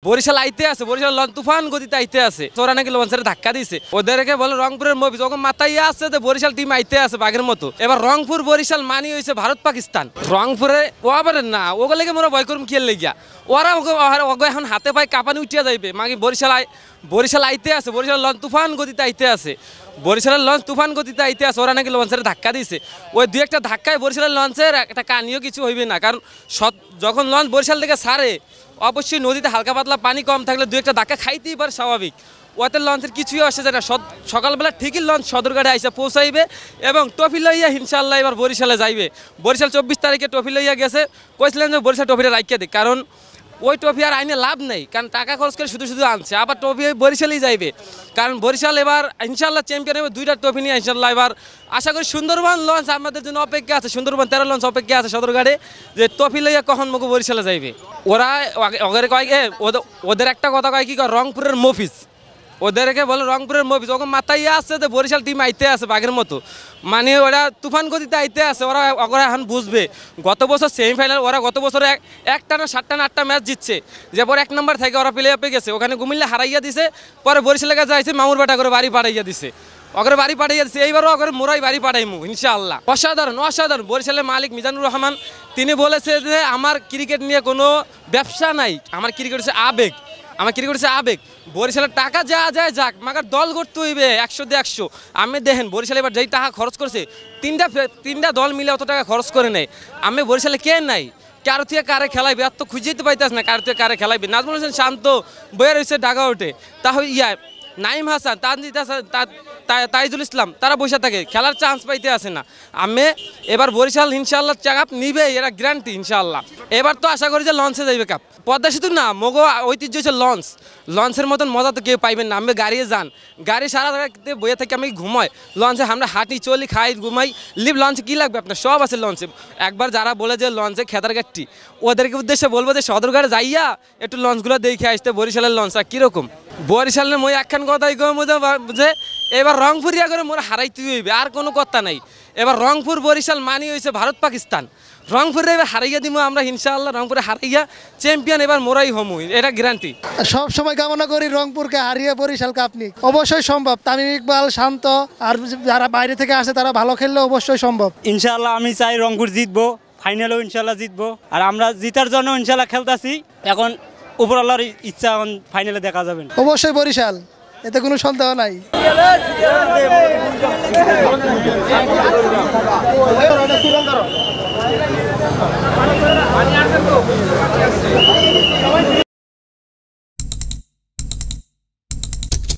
বরিশাল আইতে আছে, বরিশাল লঞ্চ তুফান গতিতে আইতে আছে। ওরা নাকি লঞ্চের ধাক্কা দিছে, ওদেরকে বলে রংপুরের মুভি যখন মাথায় আসছে যে বরিশাল টিম আইতে আছে বাঘের মতো। এবার রংপুর বরিশাল মানি হয়েছে ভারত পাকিস্তান। রংপুরে ও আবার না ওগুলোকে মোরা ভয় করুম খেল লেগিয়া ওরা এখন হাতে পায়ে কাঁপানি উঠিয়া যাইবে মাগে বরিশাল আইতে আছে, বরিশাল লঞ্চ তুফান গতিতে আইতে আছে। বরিশালের লঞ্চ তুফান গতিতে আইতে আছে, ওরা নাকি লঞ্চের ধাক্কা দিছে। ওই দুই একটা ধাক্কায় বরিশালের লঞ্চের একটা কানিও কিছু হইবে না, কারণ যখন লঞ্চ বরিশাল থেকে ছাড়ে অবশ্যই নদীতে হালকা পাতলা পানি কম থাকলে দু একটা ধাক্কা খাইতেই পারে, স্বাভাবিক। ওদের লঞ্চের কিছুই আসে যায় না। সকালবেলা ঠিকই লঞ্চ সদরঘাটে আইসা পৌঁছাইবে এবং ট্রফি লইয়া ইনশাল্লাহ এবার বরিশালে যাইবে। বরিশাল 24 তারিখে ট্রফি লইয়া গেছে, কইছিলেন যে বরিশাল ট্রফিটা রাখিয়া দিক, কারণ ওই ট্রফি আর আইনে লাভ নেই, কারণ টাকা খরচ করে শুধু শুধু আনছে। আবার ট্রফি বরিশালেই যাইবে, কারণ বরিশাল এবার ইনশাল্লাহ চ্যাম্পিয়ন হবে। দুইটা ট্রফি নিয়ে ইনশাল্লাহ এবার আশা করি সুন্দরবন লঞ্চ আমাদের জন্য অপেক্ষা আছে। সুন্দরবন 13 লঞ্চ অপেক্ষা আছে সদরঘাটে, যে ট্রফি লইয়া কখন মুখ বরিশালে যাইবে। ওরা ওদের একটা কথা কয় কি রংপুরের মফিজ, ওদেরকে বলে রংপুরের মফিজ যখন মাথায় আসছে যে বরিশাল টিম আইতে আছে বাঘের মতো। মানে ওরা তুফান গতিতে আইতে আছে, ওরা এখন বুঝবে। গত বছর সেমিফাইনাল ওরা গত বছর একটা না 7টা না 8টা ম্যাচ জিতছে, যে পরে 1 নম্বর থেকে ওরা প্লে অফে গেছে, ওখানে কুমিল্লা হারাইয়া দিছে, পরে বরিশালের কাছে যাইছে মামুর বাটা করে বাড়ি পাঠাইয়া দিছে, ওকে বাড়ি পাঠাইয়া দিচ্ছে। এইবারও ওকে মোরাই বাড়ি পাঠাইমু ইনশাআল্লাহ। অসাধারণ অসাধারণ। বরিশালের মালিক মিজানুর রহমান তিনি বলেছে যে আমার ক্রিকেট নিয়ে কোনো ব্যবসা নাই, আমার ক্রিকেট হচ্ছে আবেগ, আমার ক্রিকেট হচ্ছে আবেগ। বরিশালের টাকা যা যায় যাক, মাগার দল করতে হইবে 100 দিয়ে 100। আমি দেখেন বরিশালে এবার যেই টাকা খরচ করছে, তিনটা দল মিলে অত টাকা খরচ করে নেয়। আমি বরিশালে কে নাই, কারো থেকে কারে খেলাইবে আর তো খুঁজেইতে পাইতেছ না, কারো থেকে কারে খেলাইবে। নাজমুল হোসেন শান্ত বইয়ের হয়েছে ঢাকা ওঠে, তাহলে নাইম হাসান, তানজিদ হাসান, তাইজুল ইসলাম তারা বসে থাকে, খেলার চান্স পাইতে আসে না। আমি এবার বরিশাল ইনশাল্লাহ কাপ নিবে, এরা গ্যারান্টি ইনশাল্লাহ। এবার তো আশা করি যে লঞ্চে যাইবে কাপ। পদ্মা সেতু না মগো ঐতিহ্য হচ্ছে লঞ্চ, লঞ্চের মতন মজা তো কেউ পাইবেন না। আমি গাড়িয়ে যান, গাড়ি সারা জায়গাতে বইয়ে থেকে আমি ঘুমাই, লঞ্চে আমরা হাঁটি চলি খাই ঘুমাই লিভ। লঞ্চে কী লাগবে আপনার, সব আছে লঞ্চে। একবার যারা বলে যে লঞ্চে খেতার গাড়ি, ওদেরকে উদ্দেশ্যে বলবো যে সদরঘাটে যাইয়া একটু লঞ্চগুলো দেখে আসতে বরিশালের লঞ্চটা কীরকম। বরিশালের মই একখান কথাই যে এবার রংপুরিয়া করে মোরা হারাইতে হইবে, আর কোনো কথা নাই। এবার রংপুর বরিশাল মানি হয়েছে ভারত পাকিস্তান। রংপুরে এবার হারাইয়া দিব আমরা ইনশাআল্লাহ, রংপুরে হারাইয়া চ্যাম্পিয়ন এবার মোরাই হমু, এটা গ্যারান্টি। সব সময় কামনা করি রংপুরকে হারিয়ে বরিশাল কাপ নিক, অবশ্যই সম্ভব। তামিম ইকবাল, শান্ত আর যারা বাইরে থেকে আসে তারা ভালো খেললে অবশ্যই সম্ভব। ইনশাআল্লাহ আমি চাই রংপুর জিতবো, ফাইনালেও ইনশাআল্লাহ জিতবো। আর আমরা জিতার জন্য ইনশাআল্লাহ খেলতেছি, এখন উপরওয়ালার ইচ্ছা এখন ফাইনালে দেখা যাবে। অবশ্যই বরিশাল, এতে কোনো সন্দেহ নাই।